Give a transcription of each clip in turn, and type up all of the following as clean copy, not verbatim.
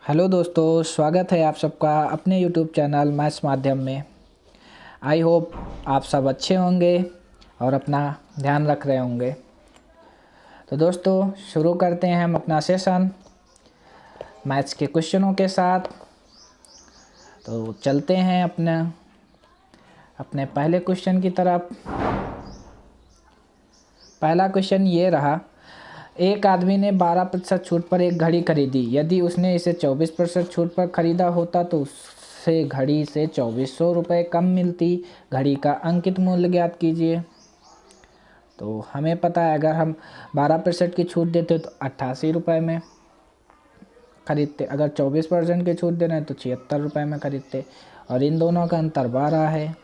Hello दोस्तों, स्वागत है आप सबका अपने यूट्यूब चैनल मैथ्स माध्यम में। आई होप आप सब अच्छे होंगे और अपना ध्यान रख रहे होंगे। तो दोस्तों शुरू करते हैं हम अपना सेशन मैथ्स के क्वेश्चनों के साथ। तो चलते हैं अपने पहले क्वेश्चन की तरफ। पहला क्वेश्चन ये रहा, एक आदमी ने 12% छूट पर एक घड़ी खरीदी। यदि उसने इसे 24% छूट पर खरीदा होता तो उससे घड़ी से 2400 रुपये कम मिलती। घड़ी का अंकित मूल्य ज्ञात कीजिए। तो हमें पता है अगर हम 12% की छूट देते तो 88 रुपये में खरीदते, अगर 24% की छूट दे रहे हैं तो 76 रुपये में खरीदते। और इन दोनों का अंतर 12 है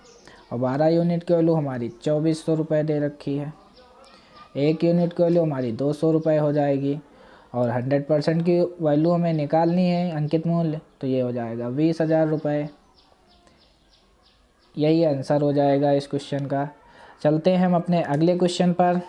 और 12 यूनिट की वैल्यू हमारी 2400 रुपये दे रखी है। एक यूनिट की वैल्यू हमारी 200 रुपये हो जाएगी और 100% की वैल्यू हमें निकालनी है अंकित मूल्य, तो ये हो जाएगा 20,000 रुपये। यही आंसर हो जाएगा इस क्वेश्चन का। चलते हैं हम अपने अगले क्वेश्चन पर।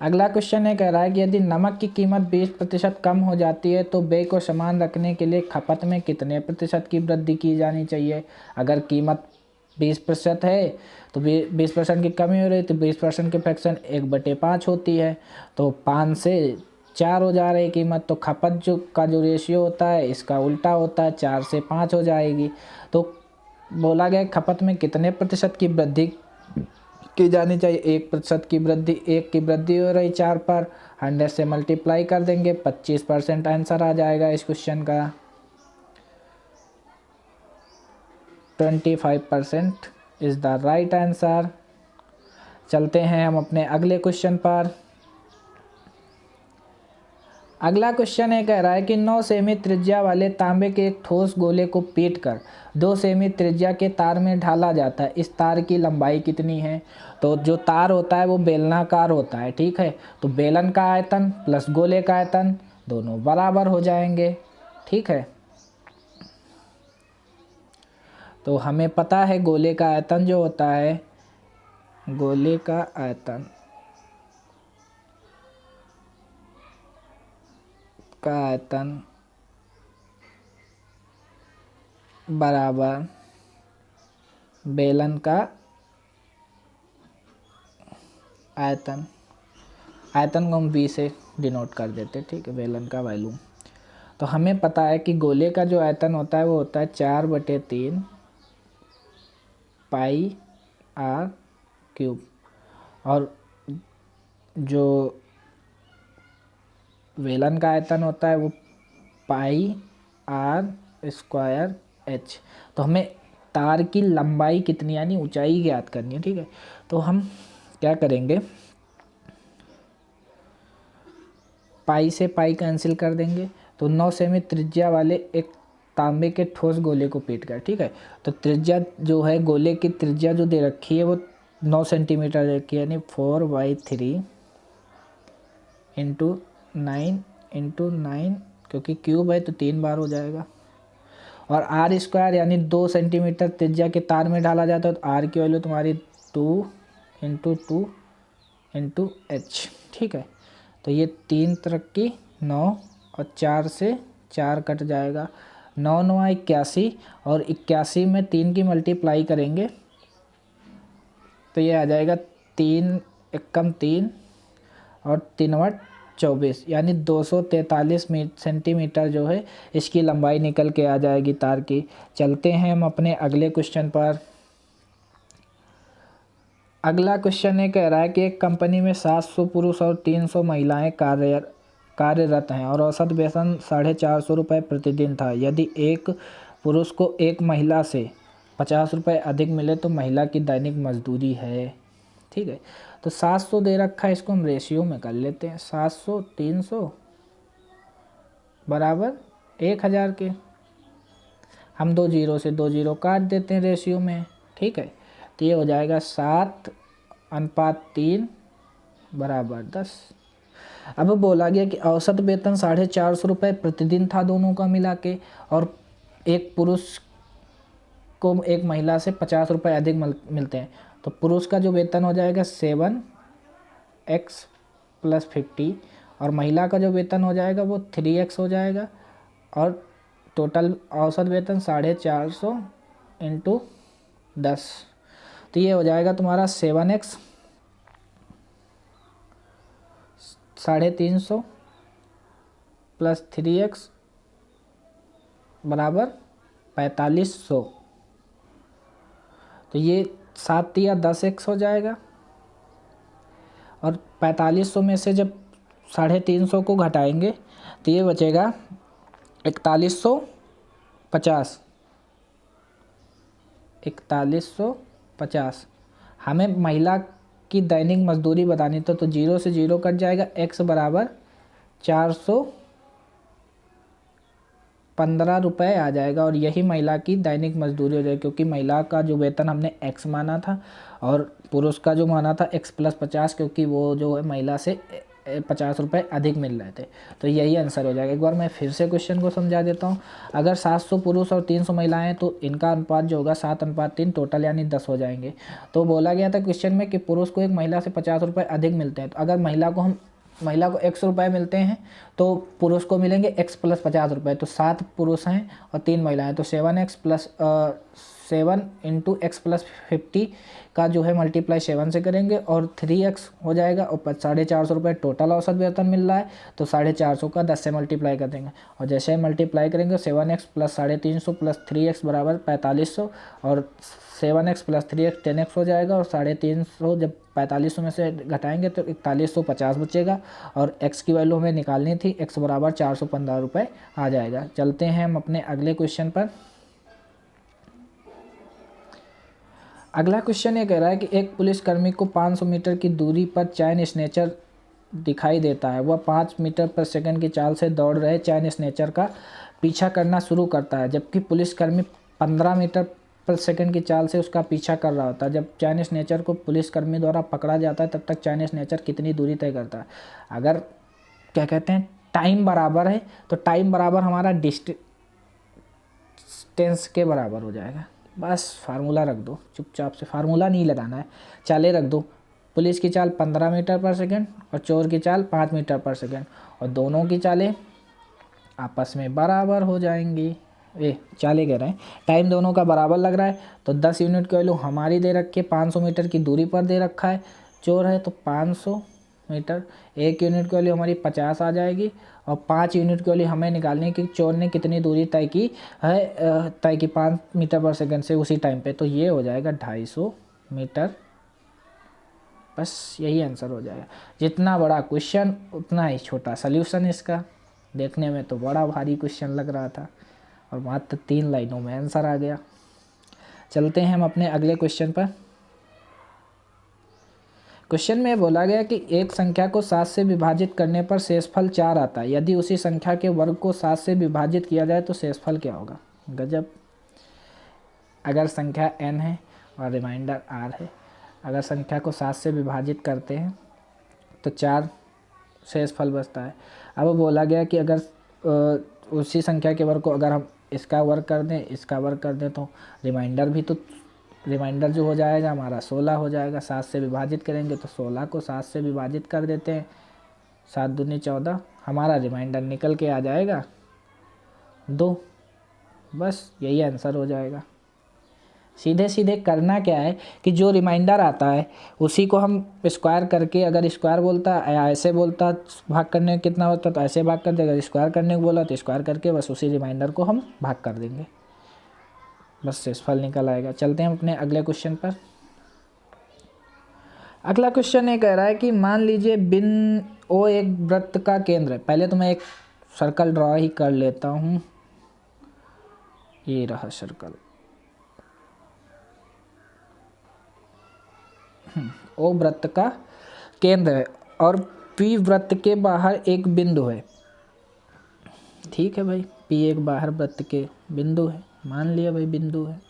अगला क्वेश्चन ये कह रहा है कि यदि नमक की कीमत 20% कम हो जाती है तो व्यय को समान रखने के लिए खपत में कितने प्रतिशत की वृद्धि की जानी चाहिए। अगर कीमत 20% है तो 20% की कमी हो रही तो 20% की फ्रैक्शन 1/5 होती है, तो 5 से 4 हो जा रही कीमत। तो खपत जो रेशियो होता है इसका उल्टा होता है, 4 से 5 हो जाएगी। तो बोला गया खपत में कितने प्रतिशत की वृद्धि की जानी चाहिए। 1% की वृद्धि, 1 की वृद्धि हो रही 4 पर, 100 से मल्टीप्लाई कर देंगे, 25% आंसर आ जाएगा इस क्वेश्चन का। 25% इज़ द राइट आंसर। चलते हैं हम अपने अगले क्वेश्चन पर। अगला क्वेश्चन ये कह रहा है कि 9 सेमी त्रिज्या वाले तांबे के एक ठोस गोले को पीटकर 2 सेमी त्रिज्या के तार में ढाला जाता है। इस तार की लंबाई कितनी है। तो जो तार होता है वो बेलनाकार होता है, ठीक है। तो बेलन का आयतन प्लस गोले का आयतन दोनों बराबर हो जाएंगे, ठीक है। तो हमें पता है गोले का आयतन जो होता है, गोले का आयतन बराबर बेलन का आयतन को हम v से डिनोट कर देते, ठीक है, बेलन का वैल्यू। तो हमें पता है कि गोले का जो आयतन होता है वो होता है 4/3 पाई r क्यूब, और जो बेलन का आयतन होता है वो पाई r² h। तो हमें तार की लंबाई कितनी यानी ऊंचाई ज्ञात करनी है, ठीक है। तो हम क्या करेंगे, पाई से पाई कैंसिल कर देंगे। तो 9 सेमी त्रिज्या वाले एक तांबे के ठोस गोले को पीट कर, ठीक है। तो त्रिज्या जो है, गोले की त्रिज्या जो दे रखी है वो 9 सेंटीमीटर दे रखी है, यानी 4/3 इंटू 9 क्योंकि क्यूब है तो 3 बार हो जाएगा। और r² यानी 2 सेंटीमीटर त्रिज्या के तार में डाला जाता है, तो r की वैल्यू तुम्हारी 2 h, ठीक है। तो ये 3 तरक्की 9 और 4 से 4 कट जाएगा, 9 9 81, और 81 में 3 की मल्टीप्लाई करेंगे तो ये आ जाएगा 3 एकम 3 और 3/24, यानी 243 सेंटीमीटर जो है इसकी लंबाई निकल के आ जाएगी तार की। चलते हैं हम अपने अगले क्वेश्चन पर। अगला क्वेश्चन ये कह रहा है कि एक कंपनी में 700 पुरुष और 300 महिलाएं कार्यरत हैं और औसत वेतन 450 रुपये प्रतिदिन था। यदि एक पुरुष को एक महिला से 50 रुपये अधिक मिले तो महिला की दैनिक मजदूरी है, ठीक है। तो 700 दे रखा है, इसको हम रेशियो में कर लेते हैं। 700 300 बराबर 1000 के। हम 2 जीरो से 2 जीरो काट देते हैं रेशियो में, ठीक है। तो ये हो जाएगा 7:3 बराबर 10। अब बोला गया कि औसत वेतन 450 रुपये प्रतिदिन था दोनों का मिला के, और एक पुरुष को एक महिला से 50 रुपये अधिक मिलते हैं। तो पुरुष का जो वेतन हो जाएगा 7x + 50, और महिला का जो वेतन हो जाएगा वो 3x हो जाएगा, और टोटल औसत वेतन 450 इंटू 10, तो ये हो जाएगा तुम्हारा 7x 350 प्लस 3x बराबर 4500। तो ये 7 या 10x हो जाएगा, और 4500 में से जब 350 को घटाएंगे तो ये बचेगा 4150। 4150। हमें महिला की दैनिक मजदूरी बतानी तो 0 से 0 कट जाएगा, x बराबर 415 रुपये आ जाएगा, और यही महिला की दैनिक मजदूरी हो जाएगी, क्योंकि महिला का जो वेतन हमने x माना था और पुरुष का जो माना था x + 50, क्योंकि वो जो है महिला से 50 रुपये अधिक मिल रहे थे। तो यही आंसर हो जाएगा। एक बार मैं फिर से क्वेश्चन को समझा देता हूँ। अगर 700 पुरुष और 300 महिलाएं, तो इनका अनुपात जो होगा 7:3 टोटल, यानी 10 हो जाएंगे। तो बोला गया था क्वेश्चन में कि पुरुष को एक महिला से 50 रुपये अधिक मिलते हैं, तो अगर महिला को x रुपये मिलते हैं तो पुरुष को मिलेंगे x + 50 रुपये। तो 7 पुरुष हैं और 3 महिलाएं, तो 7x प्लस 7 इंटू x + 50 का जो है मल्टीप्लाई 7 से करेंगे, और 3x हो जाएगा, और 450 रुपये टोटल औसत वेतन मिल रहा है, तो 450 का 10 से मल्टीप्लाई कर देंगे, और जैसे ही मल्टीप्लाई करेंगे 7x प्लस 350 प्लस 3x बराबर 4500, और 7x प्लस 3x 10x हो जाएगा, और 350 जब 4500 में से घटाएंगे तो 4150 बचेगा, और x की वैल्यू हमें निकालनी थी, x बराबर 415 रुपये आ जाएगा। चलते हैं हम अपने अगले क्वेश्चन पर। अगला क्वेश्चन ये कह रहा है कि एक पुलिसकर्मी को 500 मीटर की दूरी पर चैन स्नेचर दिखाई देता है। वह 5 मीटर पर सेकंड की चाल से दौड़ रहे चैन स्नेचर का पीछा करना शुरू करता है, जबकि पुलिसकर्मी 15 मीटर पर सेकंड की चाल से उसका पीछा कर रहा होता है। जब चैन स्नेचर को पुलिसकर्मी द्वारा पकड़ा जाता है, तब तक चैन स्नेचर कितनी दूरी तय करता है। अगर क्या कहते हैं टाइम बराबर है, तो टाइम बराबर हमारा डिस्टेंस के बराबर हो जाएगा। बस फार्मूला रख दो, चुपचाप से, फार्मूला नहीं लगाना है, चालें रख दो। पुलिस की चाल 15 मीटर पर सेकंड और चोर की चाल 5 मीटर पर सेकंड, और दोनों की चालें आपस में बराबर हो जाएंगी। चालें कह रहे हैं, टाइम दोनों का बराबर लग रहा है, तो 10 यूनिट की वैल्यू हमारी दे रखी है, 500 मीटर की दूरी पर दे रखा है, चोर है तो 500 मीटर, 1 यूनिट की वैल्यू हमारी 50 आ जाएगी, और 5 यूनिट की वैल्यू हमें निकालनी है कि चोर ने कितनी दूरी तय की है, 5 मीटर पर सेकंड से उसी टाइम पे, तो ये हो जाएगा 250 मीटर। बस यही आंसर हो जाएगा। जितना बड़ा क्वेश्चन उतना ही छोटा सल्यूशन इसका। देखने में तो बड़ा भारी क्वेश्चन लग रहा था, और मात्र 3 लाइनों में आंसर आ गया। चलते हैं हम अपने अगले क्वेश्चन पर। क्वेश्चन में बोला गया कि एक संख्या को 7 से विभाजित करने पर शेषफल 4 आता है। यदि उसी संख्या के वर्ग को 7 से विभाजित किया जाए तो शेषफल क्या होगा। गजब। अगर संख्या n है और रिमाइंडर r है, अगर संख्या को 7 से विभाजित करते हैं तो 4 शेषफल बचता है। अब बोला गया कि अगर उसी संख्या के वर्ग को अगर हम इसका वर्ग कर दें, इसका वर्ग कर दें, तो रिमाइंडर जो हो जाएगा हमारा 16 हो जाएगा। 7 से विभाजित करेंगे तो 16 को 7 से विभाजित कर देते हैं, 7 दूनी 14, हमारा रिमाइंडर निकल के आ जाएगा 2। बस यही आंसर हो जाएगा। सीधे सीधे करना क्या है कि जो रिमाइंडर आता है उसी को हम स्क्वायर करके, अगर स्क्वायर बोलता या ऐसे बोलता भाग करने में कितना होता तो ऐसे भाग कर देगा, अगर स्क्वायर करने को बोला तो स्क्वायर करके बस उसी रिमाइंडर को हम भाग कर देंगे, बस शेषफल निकल आएगा। चलते हैं अपने अगले क्वेश्चन पर। अगला क्वेश्चन ये कह रहा है कि मान लीजिए बिन ओ एक वृत्त का केंद्र है। पहले तो मैं एक सर्कल ड्रॉ ही कर लेता हूँ, ये रहा सर्कल। ओ वृत्त का केंद्र है और पी वृत्त के बाहर एक बिंदु है। ठीक है भाई, पी एक बाहर वृत्त के बिंदु है, मान लिया भाई बिंदु है।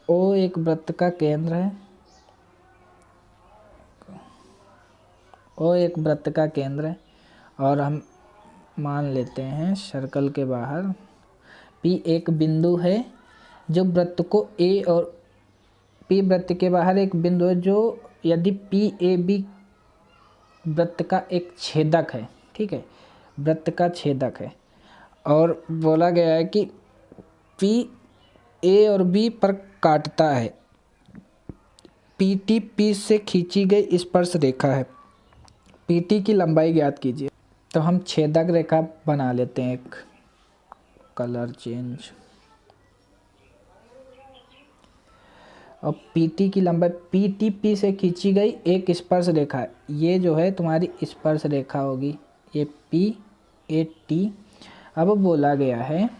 ओ एक वृत्त का केंद्र है, ओ एक वृत्त का केंद्र है, और हम मान लेते हैं सर्कल के बाहर पी एक बिंदु है जो वृत्त को ए और पी वृत्त के बाहर एक बिंदु है जो यदि पी ए बी वृत्त का एक छेदक है, ठीक है, वृत्त का छेदक है, और बोला गया है कि पी ए और बी पर काटता है। पी टी पी से खींची गई स्पर्श रेखा है। पी टी की लंबाई ज्ञात कीजिए। तो हम छेदक रेखा बना लेते हैं, एक कलर चेंज, और पी टी की लंबाई, पी टी पी से खींची गई एक स्पर्श रेखा है। ये जो है तुम्हारी स्पर्श रेखा होगी, ये पी ए टी। अब बोला गया है,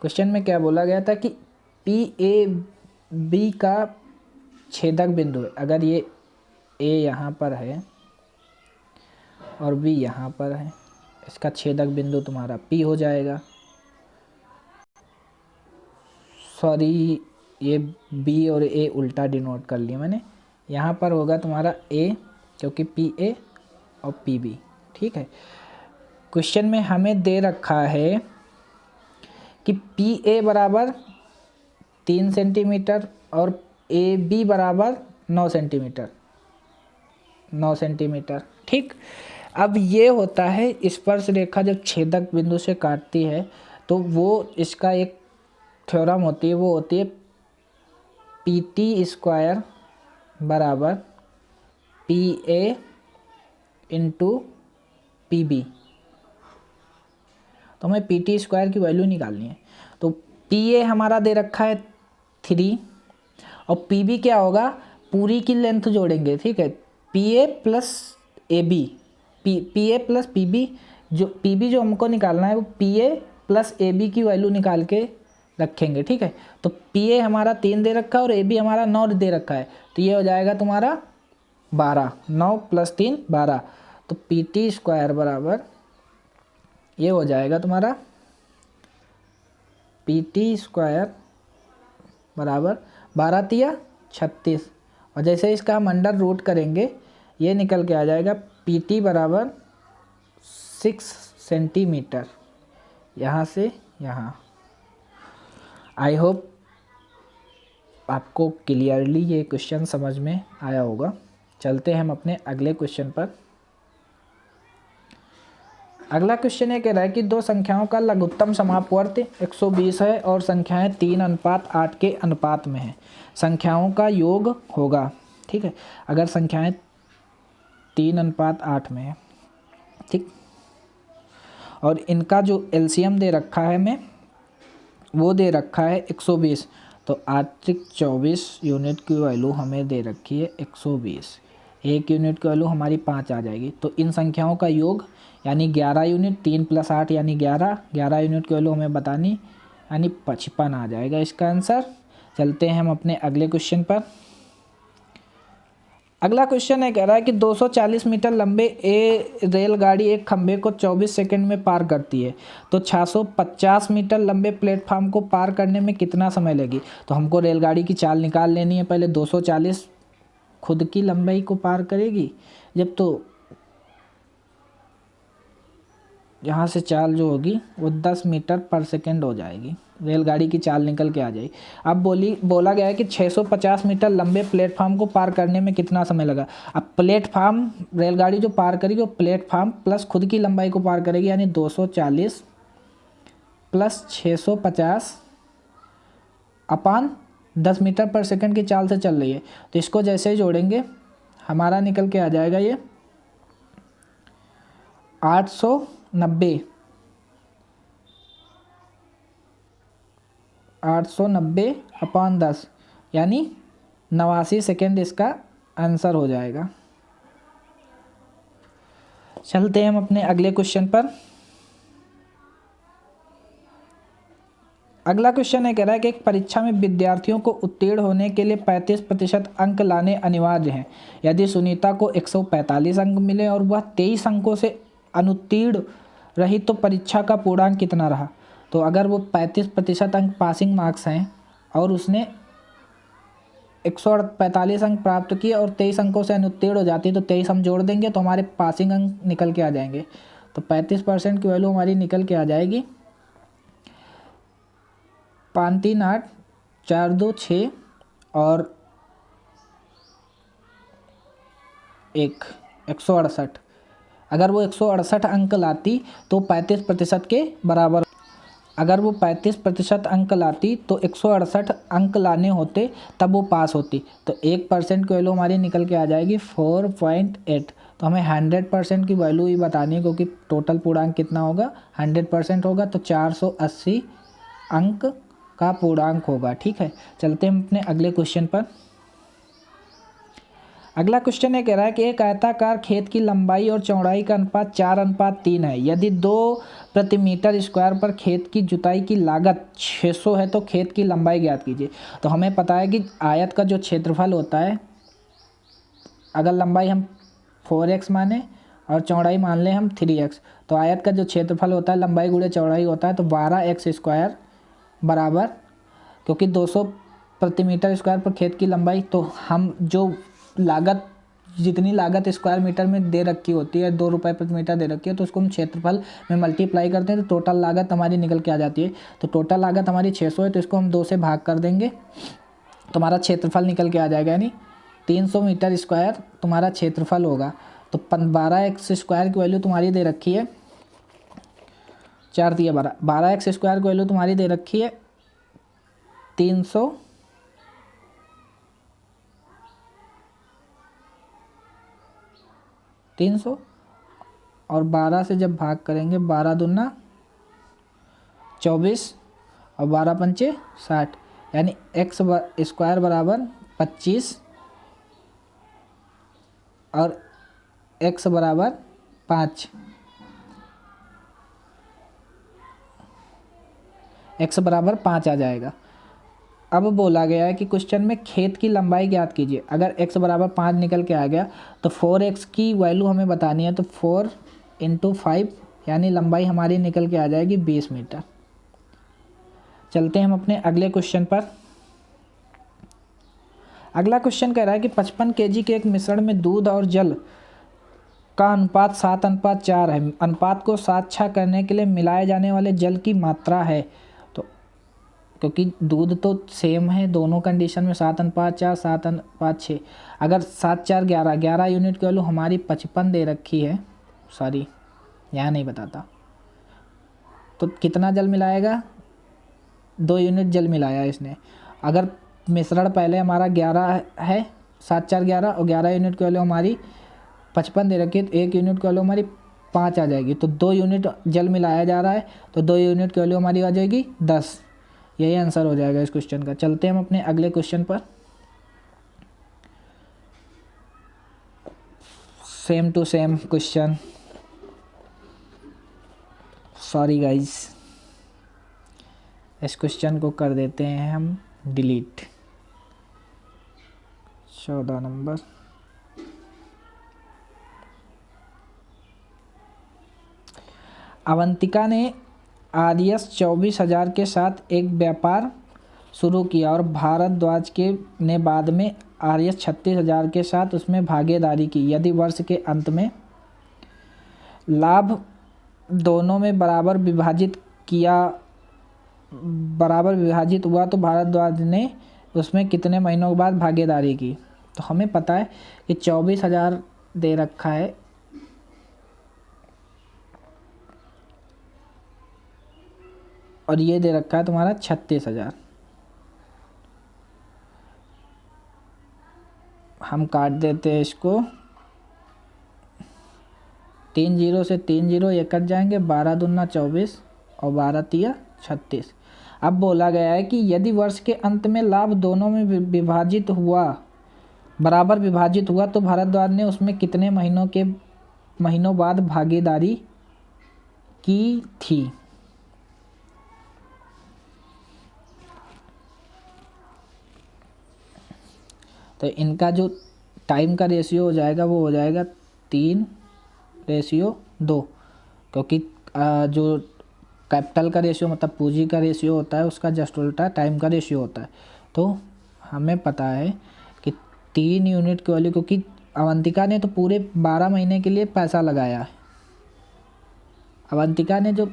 क्वेश्चन में क्या बोला गया था कि पी ए बी का छेदक बिंदु है। अगर ये ए यहाँ पर है और बी यहाँ पर है, इसका छेदक बिंदु तुम्हारा पी हो जाएगा। सॉरी, ये बी और ए उल्टा डिनोट कर लिया मैंने। यहाँ पर होगा तुम्हारा ए, क्योंकि पी ए और पी बी, ठीक है। क्वेश्चन में हमें दे रखा है कि पी ए बराबर 3 सेंटीमीटर और ए बी बराबर 9 सेंटीमीटर, 9 सेंटीमीटर, ठीक। अब ये होता है स्पर्श रेखा जब छेदक बिंदु से काटती है तो वो इसका एक थ्योरम होती है, वो होती है पी टी स्क्वायर बराबर P A into P B. तो हमें पी टी स्क्वायर की वैल्यू निकालनी है। तो पी ए हमारा दे रखा है 3 और पी बी क्या होगा, पूरी की लेंथ जोड़ेंगे, ठीक है। P A plus A B, P A plus P B, जो पी बी जो हमको निकालना है वो P A plus A B की वैल्यू निकाल के रखेंगे, ठीक है। तो पी ए हमारा 3 दे रखा है और ए बी हमारा 9 दे रखा है, तो ये हो जाएगा तुम्हारा 12, 9 + 3 12। तो पी टी स्क्वायर बराबर ये हो जाएगा तुम्हारा पी टी स्क्वायर बराबर 12 तिया 36, और जैसे इसका हम अंडर रूट करेंगे ये निकल के आ जाएगा पी टी बराबर 6 सेंटीमीटर, यहाँ से यहाँ। आई होप आपको क्लियरली ये क्वेश्चन समझ में आया होगा। चलते हैं हम अपने अगले क्वेश्चन पर। अगला क्वेश्चन ये कह रहा है कि दो संख्याओं का लघुत्तम समापवर्त 120 है और संख्याएं 3:8 के अनुपात में है। संख्याओं का योग होगा, ठीक है। अगर संख्याएं 3:8 में है, ठीक, और इनका जो एलसीएम दे रखा है हमें, वो दे रखा है 120, तो 8 24 यूनिट की वैल्यू हमें दे रखी है 120, 1 यूनिट की वैल्यू हमारी 5 आ जाएगी। तो इन संख्याओं का योग यानी 11 यूनिट, 3 + 8 यानी 11 यूनिट की वैल्यू हमें बतानी, यानी 55 आ जाएगा इसका आंसर। चलते हैं हम अपने अगले क्वेश्चन पर। अगला क्वेश्चन है कह रहा है कि 240 मीटर लंबे ए रेलगाड़ी एक खंभे को 24 सेकंड में पार करती है, तो 650 मीटर लंबे प्लेटफार्म को पार करने में कितना समय लगी। तो हमको रेलगाड़ी की चाल निकाल लेनी है। पहले 240 खुद की लंबाई को पार करेगी जब, तो यहाँ से चाल जो होगी वो 10 मीटर पर सेकंड हो जाएगी, रेलगाड़ी की चाल निकल के आ जाएगी। अब बोला गया है कि 650 मीटर लंबे प्लेटफार्म को पार करने में कितना समय लगा। अब प्लेटफार्म रेलगाड़ी जो पार करेगी वो प्लेटफार्म प्लस खुद की लंबाई को पार करेगी, यानी 240 + 650 अपान 10 मीटर पर सेकंड की चाल से चल रही है। तो इसको जैसे ही जोड़ेंगे हमारा निकल के आ जाएगा ये 890 अपान 10, यानी 89 सेकेंड इसका आंसर हो जाएगा। चलते हैं हम अपने अगले क्वेश्चन पर। अगला क्वेश्चन है कह रहा है कि एक परीक्षा में विद्यार्थियों को उत्तीर्ण होने के लिए 35% अंक लाने अनिवार्य हैं। यदि सुनीता को 145 अंक मिले और वह 23 अंकों से अनुत्तीर्ण रही तो परीक्षा का पूर्णांक कितना रहा। तो अगर वो 35% अंक पासिंग मार्क्स हैं और उसने 145 अंक प्राप्त किए और 23 अंकों से अनुत्तीर्ण हो जाती है, तो 23 हम जोड़ देंगे तो हमारे पासिंग अंक निकल के आ जाएंगे। तो 35% की वैल्यू हमारी निकल के आ जाएगी 538 426 और एक 168। अगर वो 168 अंक लाती तो 35% के बराबर। अगर वो 35% अंक लाती तो 168 अंक लाने होते, तब वो पास होती। तो 1% की वैल्यू हमारी निकल के आ जाएगी 4.8। तो हमें 100% की वैल्यू ही बतानी है, क्योंकि टोटल पूर्णांक कितना होगा, 100% होगा, तो 480 अंक का पूर्णांक होगा। ठीक है, चलते हैं अपने अगले क्वेश्चन पर। अगला क्वेश्चन ये कह रहा है कि एक आयताकार खेत की लंबाई और चौड़ाई का अनुपात 4:3 है। यदि 2 प्रति मीटर स्क्वायर पर खेत की जुताई की लागत 600 है तो खेत की लंबाई ज्ञात कीजिए। तो हमें पता है कि आयत का जो क्षेत्रफल होता है, अगर लंबाई हम 4x माने और चौड़ाई मान लें हम 3x, तो आयत का जो क्षेत्रफल होता है लंबाई गुणे चौड़ाई होता है, तो 12x स्क्वायर बराबर, क्योंकि 200 प्रति मीटर स्क्वायर पर खेत की लंबाई, तो हम जो लागत, जितनी लागत स्क्वायर मीटर में दे रखी होती है, 2 रुपये प्रति मीटर दे रखी है, तो उसको हम क्षेत्रफल में मल्टीप्लाई करते हैं तो टोटल लागत हमारी निकल के आ जाती है। तो टोटल लागत हमारी 600 है, तो इसको हम 2 से भाग कर देंगे तो हमारा क्षेत्रफल निकल के आ जाएगा, यानी 300 मीटर स्क्वायर तुम्हारा क्षेत्रफल होगा। तो 12x स्क्वायर की वैल्यू तुम्हारी दे रखी है 4 दिया 12x स्क्वायर की वैल्यू तुम्हारी दे रखी है 300 और 12 से जब भाग करेंगे, 12 दूना 24 और 12 पंचे 60, यानी x स्क्वायर बराबर 25 और x बराबर 5। x बराबर 5 आ जाएगा। अब बोला गया है कि क्वेश्चन में खेत की लंबाई ज्ञात कीजिए। अगर x बराबर 5 निकल के आ गया तो 4x की वैल्यू हमें बतानी है, तो 4 × 5 यानी लंबाई हमारी निकल के आ जाएगी 20 मीटर। चलते हैं हम अपने अगले क्वेश्चन पर। अगला क्वेश्चन कह रहा है कि 55 kg के एक मिश्रण में दूध और जल का अनुपात 7:4 है। अनुपात को 7:6 करने के लिए मिलाए जाने वाले जल की मात्रा है। तो क्योंकि दूध तो सेम है दोनों कंडीशन में, 7:4 7:6, अगर 7 4 11 यूनिट की वैल्यू हमारी 55 दे रखी है, सॉरी यहाँ नहीं बताता, तो कितना जल मिलाएगा, 2 यूनिट जल मिलाया इसने। अगर मिश्रण पहले हमारा 11 है, 7 4 11, और 11 यूनिट की वैल्यू हमारी 55 दे रखी है, तो 1 यूनिट की वैल्यू हमारी 5 आ जाएगी। तो 2 यूनिट जल मिलाया जा रहा है, तो 2 यूनिट की वैल्यू हमारी आ जाएगी 10। यही आंसर हो जाएगा इस क्वेश्चन का। चलते हैं हम अपने अगले क्वेश्चन पर। Same to same question, sorry guys, इस क्वेश्चन को कर देते हैं हम डिलीट। 14 नंबर, अवंतिका ने RS 24,000 के साथ एक व्यापार शुरू किया और भारद्वाज के ने बाद में RS 36,000 के साथ उसमें भागीदारी की। यदि वर्ष के अंत में लाभ दोनों में बराबर विभाजित हुआ तो भारद्वाज ने उसमें कितने महीनों के बाद भागीदारी की। तो हमें पता है कि 24,000 दे रखा है, और ये दे रखा है तुम्हारा 36,000। हम काट देते हैं इसको, 3 0 से 3 0 ये कट जाएंगे, 12 दूना 24 और 12 तिया 36। अब बोला गया है कि यदि वर्ष के अंत में लाभ दोनों में बराबर विभाजित हुआ तो भारद्वाज ने उसमें कितने महीनों बाद भागीदारी की थी। तो इनका जो टाइम का रेशियो हो जाएगा वो हो जाएगा 3:2, क्योंकि जो कैपिटल का रेशियो मतलब पूंजी का रेशियो होता है उसका जस्ट उल्टा टाइम का रेशियो होता है। तो हमें पता है कि 3 यूनिट की वैल्यू, क्योंकि अवंतिका ने तो पूरे 12 महीने के लिए पैसा लगाया है, अवंतिका ने जो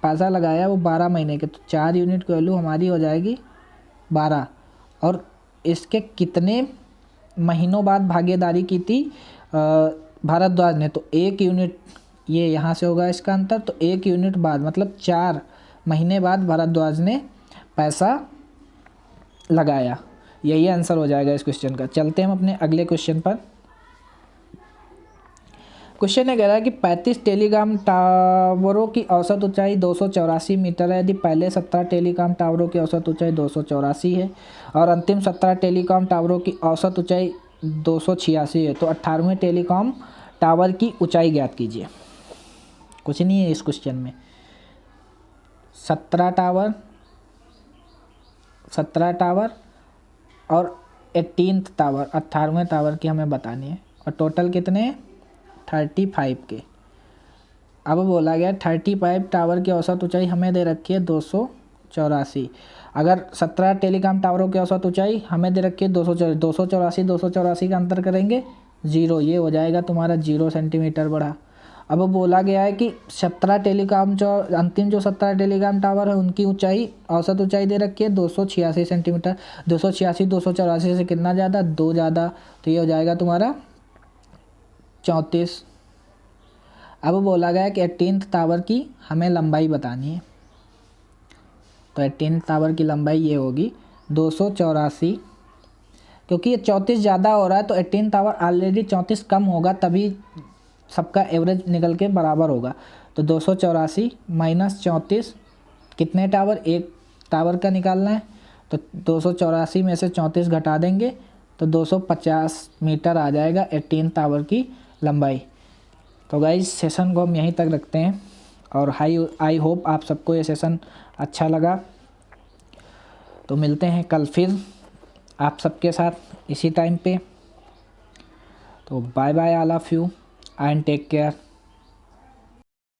पैसा लगाया वो 12 महीने के, तो 4 यूनिट की वैल्यू हमारी हो जाएगी 12। और इसके कितने महीनों बाद भागीदारी की थी, भारद्वाज ने, तो 1 यूनिट ये यहाँ से होगा इसका अंतर, तो 1 यूनिट बाद मतलब 4 महीने बाद भारद्वाज ने पैसा लगाया। यही आंसर हो जाएगा इस क्वेश्चन का। चलते हैं हम अपने अगले क्वेश्चन पर। क्वेश्चन ये कह रहा है कि 35 टेलीकॉम टावरों की औसत ऊंचाई 284 मीटर है। यदि पहले 17 टेलीकॉम टावरों की औसत ऊंचाई 284 है और अंतिम 17 टेलीकॉम टावरों की औसत ऊंचाई 286 है, तो 18वें टेलीकॉम टावर की ऊंचाई ज्ञात कीजिए। कुछ नहीं है इस क्वेश्चन में। 17 टावर और 18th टावर, 18वें टावर की हमें बतानी है, और टोटल कितने 35 के। अब बोला गया 35 टावर की औसत ऊंचाई हमें दे रखी है 284। अगर 17 टेलीकॉम टावरों की औसत ऊंचाई हमें दे रखी है 284 का अंतर करेंगे 0, ये हो जाएगा तुम्हारा 0 सेंटीमीटर बढ़ा। अब बोला गया है कि 17 टेलीकॉम जो अंतिम जो 17 टेलीकॉम टावर है उनकी ऊंचाई, औसत ऊंचाई दे रखी है 286 सेंटीमीटर। 284 से कितना ज़्यादा, 2 ज़्यादा, तो ये हो जाएगा तुम्हारा 34। अब बोला गया कि 18th टावर की हमें लंबाई बतानी है, तो 18th टावर की लंबाई ये होगी 284, क्योंकि ये 34 ज़्यादा हो रहा है तो 18th टावर ऑलरेडी 34 कम होगा, तभी सबका एवरेज निकल के बराबर होगा। तो 284 माइनस 34, कितने टावर, एक टावर का निकालना है, तो 284 में से 34 घटा देंगे तो 250 मीटर आ जाएगा 18th टावर की लंबाई। तो गाइस सेशन को हम यहीं तक रखते हैं, और आई होप आप सबको ये सेशन अच्छा लगा। तो मिलते हैं कल फिर आप सबके साथ इसी टाइम पे। तो bye bye all of you and take care.